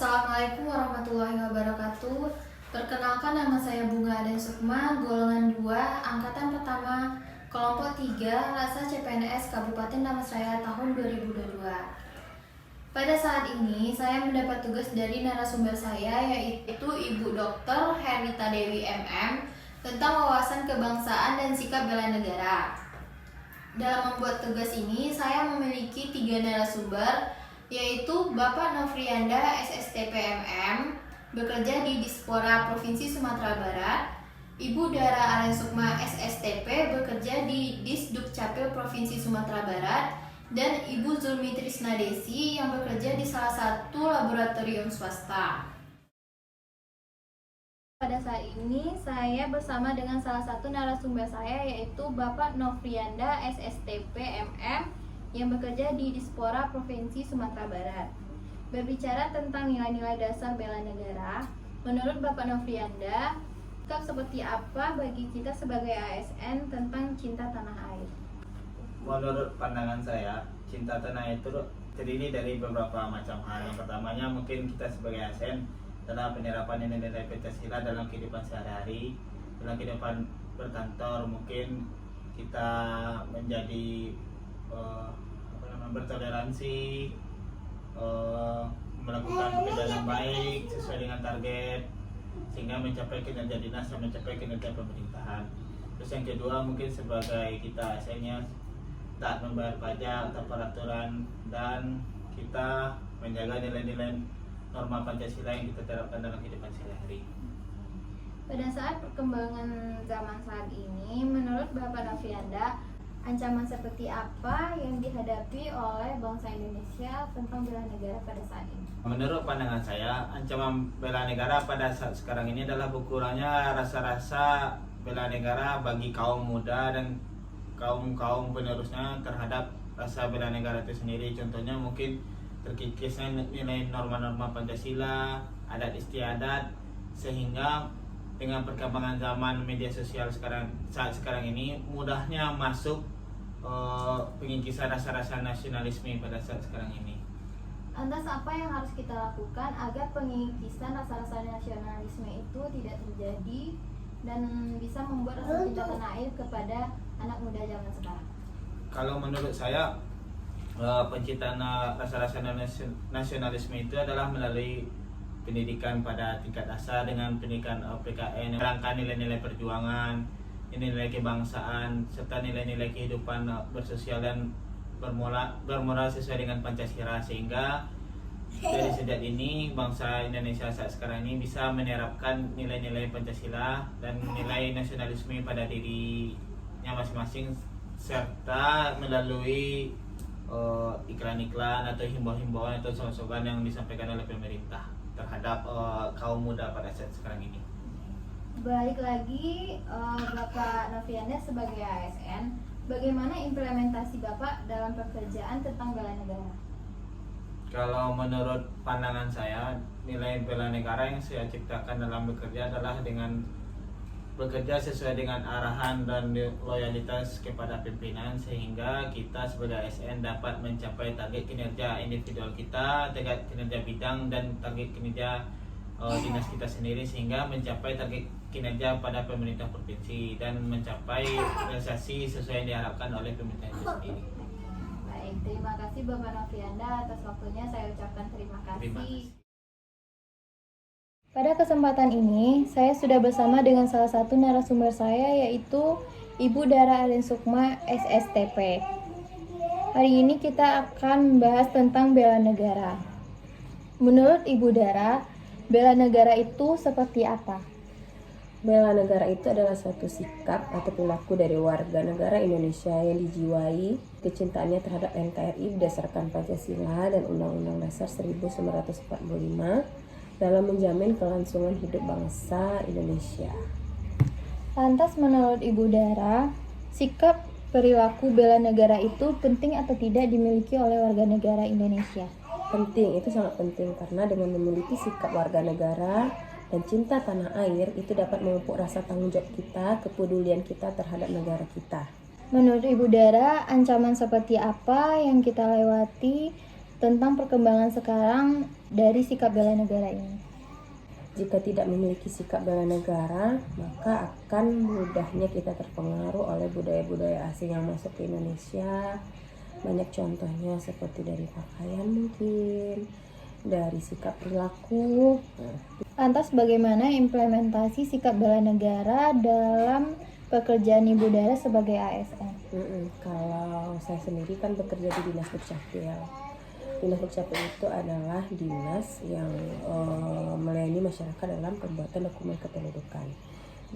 Assalamualaikum warahmatullahi wabarakatuh. Perkenalkan, nama saya Bunga Aden Sukma, golongan 2, angkatan pertama, kelompok 3, Rasa CPNS Kabupaten Damastraya tahun 2022. Pada saat ini, saya mendapat tugas dari narasumber saya, yaitu Ibu Dr. Hernita Dewi MM, tentang wawasan kebangsaan dan sikap bela negara. Dalam membuat tugas ini, saya memiliki 3 narasumber, yaitu Bapak Nofrianda SSTPMM, bekerja di Dispora Provinsi Sumatera Barat, Ibu Dara Alen Sukma SSTP, bekerja di Disdukcapil Provinsi Sumatera Barat, dan Ibu Zulmi Trisna Desi yang bekerja di salah satu laboratorium swasta. Pada saat ini saya bersama dengan salah satu narasumber saya, yaitu Bapak Nofrianda SSTP MM yang bekerja di Dispora Provinsi Sumatera Barat. Berbicara tentang nilai-nilai dasar bela negara, menurut Bapak Nofrianda, sikap seperti apa bagi kita sebagai ASN tentang cinta tanah air? Menurut pandangan saya, cinta tanah air itu terdiri dari beberapa macam hal. Yang pertamanya mungkin kita sebagai ASN adalah penerapan nilai-nilai Pancasila dalam kehidupan sehari-hari, dalam kehidupan berkantor. Mungkin kita menjadi bertoleransi, melakukan pekerjaan yang baik sesuai dengan target, sehingga mencapai kinerja dinas dan mencapai kinerja pemerintahan. Terus yang kedua, mungkin sebagai kita ASN-nya tak membayar pajak atau peraturan, dan kita menjaga nilai-nilai norma Pancasila yang kita terapkan dalam kehidupan sehari-hari. Pada saat perkembangan zaman saat ini, menurut Bapak Nofrianda, ancaman seperti apa yang dihadapi oleh bangsa Indonesia tentang bela negara pada saat ini? Menurut pandangan saya, ancaman bela negara pada saat sekarang ini adalah berkurangnya rasa-rasa bela negara bagi kaum muda dan kaum penerusnya terhadap rasa bela negara itu sendiri. Contohnya mungkin terkikisnya nilai norma-norma Pancasila, adat istiadat, sehingga dengan perkembangan zaman media sosial saat sekarang ini mudahnya masuk pengikisan rasa-rasa nasionalisme pada saat sekarang ini. Lantas apa yang harus kita lakukan agar pengikisan rasa-rasa nasionalisme itu tidak terjadi dan bisa membuat rasa cinta tanah air kepada anak muda zaman sekarang? Kalau menurut saya, penciptaan rasa-rasa nasionalisme itu adalah melalui pendidikan pada tingkat dasar dengan pendidikan PKN, rangka nilai-nilai perjuangan, nilai kebangsaan, serta nilai-nilai kehidupan bersosial dan bermoral sesuai dengan Pancasila, sehingga dari sejak ini bangsa Indonesia saat sekarang ini bisa menerapkan nilai-nilai Pancasila dan nilai nasionalisme pada dirinya masing-masing, serta melalui iklan-iklan atau himbauan-himbauan atau slogan yang disampaikan oleh pemerintah terhadap kaum muda pada saat sekarang ini. Balik lagi, Bapak Nofrianda sebagai ASN, bagaimana implementasi Bapak dalam pekerjaan tentang bela negara? Kalau menurut pandangan saya, nilai bela negara yang saya ciptakan dalam bekerja adalah dengan bekerja sesuai dengan arahan dan loyalitas kepada pimpinan, sehingga kita sebagai ASN dapat mencapai target kinerja individual kita, target kinerja bidang, dan target kinerja dinas kita sendiri, sehingga mencapai target kinerja pada pemerintah provinsi dan mencapai realisasi sesuai yang diharapkan oleh pemerintah itu sendiri. Baik, terima kasih Bapak Nofrianda atas waktunya. Saya ucapkan terima kasih. Pada kesempatan ini, saya sudah bersama dengan salah satu narasumber saya, yaitu Ibu Dara Alen Sukma SSTP. Hari ini kita akan membahas tentang bela negara. Menurut Ibu Dara, bela negara itu seperti apa? Bela negara itu adalah suatu sikap atau perilaku dari warga negara Indonesia yang dijiwai kecintaannya terhadap NKRI berdasarkan Pancasila dan Undang-Undang Dasar 1945 dalam menjamin kelangsungan hidup bangsa Indonesia. Lantas menurut Ibu Dara, sikap perilaku bela negara itu penting atau tidak dimiliki oleh warga negara Indonesia? Penting, itu sangat penting, karena dengan memiliki sikap warga negara dan cinta tanah air itu dapat memupuk rasa tanggung jawab kita, kepedulian kita terhadap negara kita. Menurut Ibu Dara, ancaman seperti apa yang kita lewati tentang perkembangan sekarang dari sikap bela negara ini. Jika tidak memiliki sikap bela negara, maka akan mudahnya kita terpengaruh oleh budaya-budaya asing yang masuk ke Indonesia. Banyak contohnya seperti dari pakaian mungkin, dari sikap perilaku. Lantas bagaimana implementasi sikap bela negara dalam pekerjaan Ibu Dara sebagai ASN? Kalau saya sendiri kan bekerja di Dinas Dukcapil. Dinas Dukcapil itu adalah dinas yang melayani masyarakat dalam pembuatan dokumen kependudukan.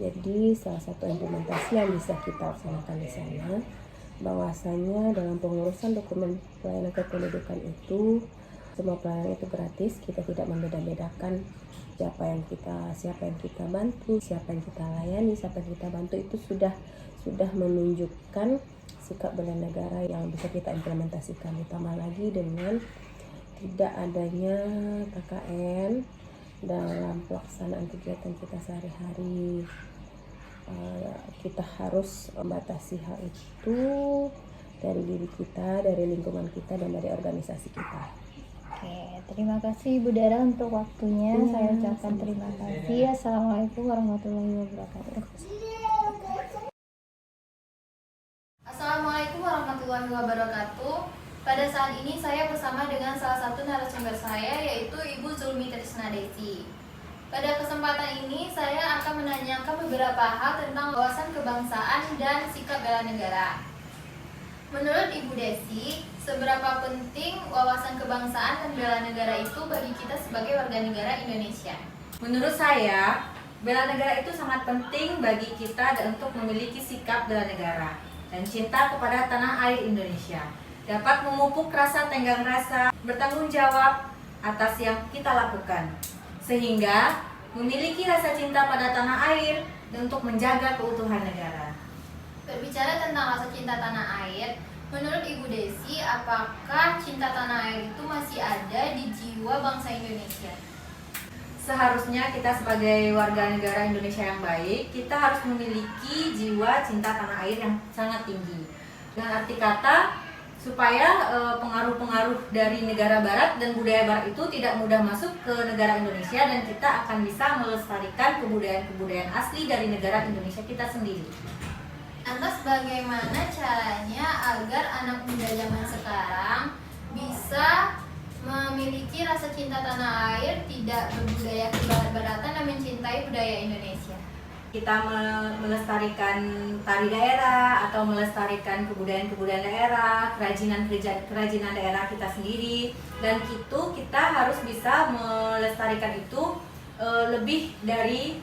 Jadi salah satu implementasi yang bisa kita laksanakan di sana, bahwasanya dalam pengurusan dokumen pelayanan kependudukan itu, semua pelayanan itu gratis. Kita tidak membeda-bedakan siapa yang kita bantu, siapa yang kita layani, siapa yang kita bantu. Itu sudah menunjukkan sikap bela negara yang bisa kita implementasikan, ditambah lagi dengan tidak adanya KKN dalam pelaksanaan kegiatan kita sehari-hari. Kita harus membatasi hal itu dari diri kita, dari lingkungan kita, dan dari organisasi kita. Oke, terima kasih Ibu Dara untuk waktunya. Saya ucapkan terima kasih. Assalamualaikum warahmatullahi wabarakatuh. Assalamualaikum warahmatullahi wabarakatuh. Pada saat ini saya bersama dengan salah satu narasumber saya, yaitu Ibu Zulmi Trisna Desi. Pada kesempatan ini saya akan menanyakan beberapa hal tentang wawasan kebangsaan dan sikap bela negara. Menurut Ibu Desi, seberapa penting wawasan kebangsaan dan bela negara itu bagi kita sebagai warga negara Indonesia? Menurut saya, bela negara itu sangat penting bagi kita untuk memiliki sikap bela negara dan cinta kepada tanah air Indonesia. Dapat memupuk rasa tenggang rasa, bertanggung jawab atas yang kita lakukan, sehingga memiliki rasa cinta pada tanah air dan untuk menjaga keutuhan negara. Berbicara tentang rasa cinta tanah air, menurut Ibu Desi, apakah cinta tanah air itu masih ada di jiwa bangsa Indonesia? Seharusnya kita sebagai warga negara Indonesia yang baik, kita harus memiliki jiwa cinta tanah air yang sangat tinggi. Dengan arti kata, supaya pengaruh-pengaruh dari negara barat dan budaya barat itu tidak mudah masuk ke negara Indonesia, dan kita akan bisa melestarikan kebudayaan-kebudayaan asli dari negara Indonesia kita sendiri. Lantas bagaimana caranya agar anak muda zaman sekarang bisa memiliki rasa cinta tanah air, tidak berbudaya kebarat-baratan dan mencintai budaya Indonesia? Kita melestarikan tari daerah atau melestarikan kebudayaan-kebudayaan daerah, kerajinan daerah kita sendiri, dan kita harus bisa melestarikan itu lebih dari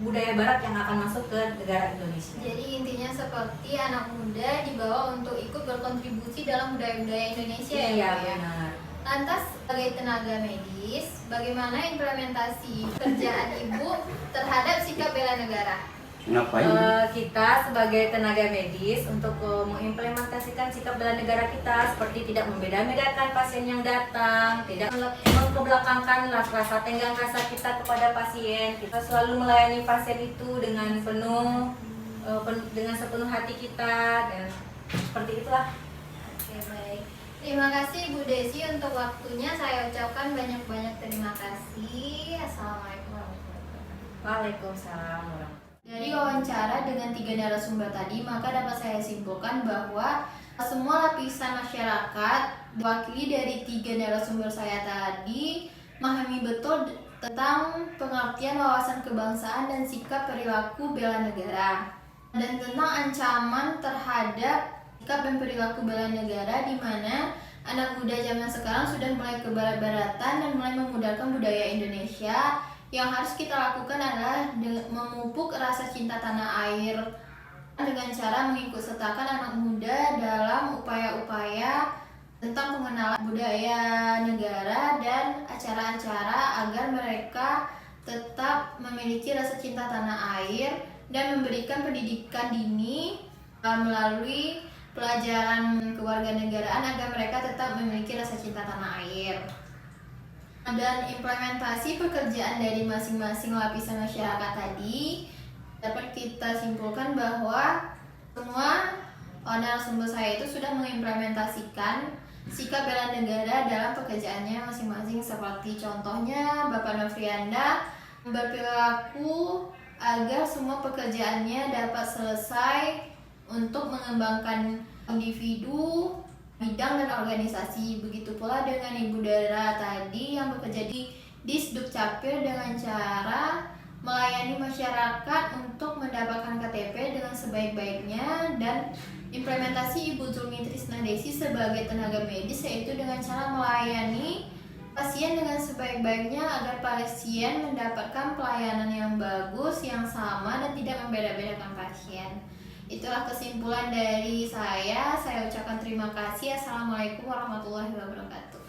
budaya barat yang akan masuk ke negara Indonesia. Jadi intinya seperti anak muda dibawa untuk ikut berkontribusi dalam budaya-budaya Indonesia. Iya, benar. Lantas sebagai tenaga medis, bagaimana implementasi kerjaan Ibu terhadap sikap bela negara? Kita sebagai tenaga medis untuk mengimplementasikan sikap bela negara kita seperti tidak membeda-bedakan pasien yang datang, tidak mengkebelakangkan rasa tenggang rasa kita kepada pasien. Kita selalu melayani pasien itu dengan sepenuh hati kita, dan seperti itulah. Oke, baik. Terima kasih Bu Desi untuk waktunya. Saya ucapkan banyak-banyak terima kasih. Assalamualaikum warahmatullahi wabarakatuh. Waalaikumsalam warahmatullahi wabarakatuh. Dari wawancara dengan 3 narasumber tadi, maka dapat saya simpulkan bahwa semua lapisan masyarakat diwakili dari 3 narasumber saya tadi memahami betul tentang pengertian wawasan kebangsaan dan sikap perilaku bela negara, dan tentang ancaman terhadap sikap dan perilaku bela negara, di mana anak muda zaman sekarang sudah mulai kebarat-baratan dan mulai memudahkan budaya Indonesia. Yang harus kita lakukan adalah memupuk rasa cinta tanah air dengan cara mengikut sertakan anak muda dalam upaya-upaya tentang pengenalan budaya negara dan acara-acara agar mereka tetap memiliki rasa cinta tanah air dan memberikan pendidikan dini melalui pelajaran kewarganegaraan agar mereka tetap memiliki rasa cinta tanah air. Dan implementasi pekerjaan dari masing-masing lapisan masyarakat tadi dapat kita simpulkan bahwa semua narasumber saya itu sudah mengimplementasikan sikap bela negara dalam pekerjaannya masing-masing, seperti contohnya Bapak Nofrianda berperilaku agar semua pekerjaannya dapat selesai untuk mengembangkan individu, bidang dan organisasi. Begitu pula dengan Ibu Dara tadi yang bekerja di Disdukcapil dengan cara melayani masyarakat untuk mendapatkan KTP dengan sebaik-baiknya, dan implementasi Ibu Zulmi Trisna Desi sebagai tenaga medis, yaitu dengan cara melayani pasien dengan sebaik-baiknya agar pasien mendapatkan pelayanan yang bagus, yang sama, dan tidak membeda-bedakan pasien. Itulah kesimpulan dari saya. Saya ucapkan terima kasih. Assalamualaikum warahmatullahi wabarakatuh.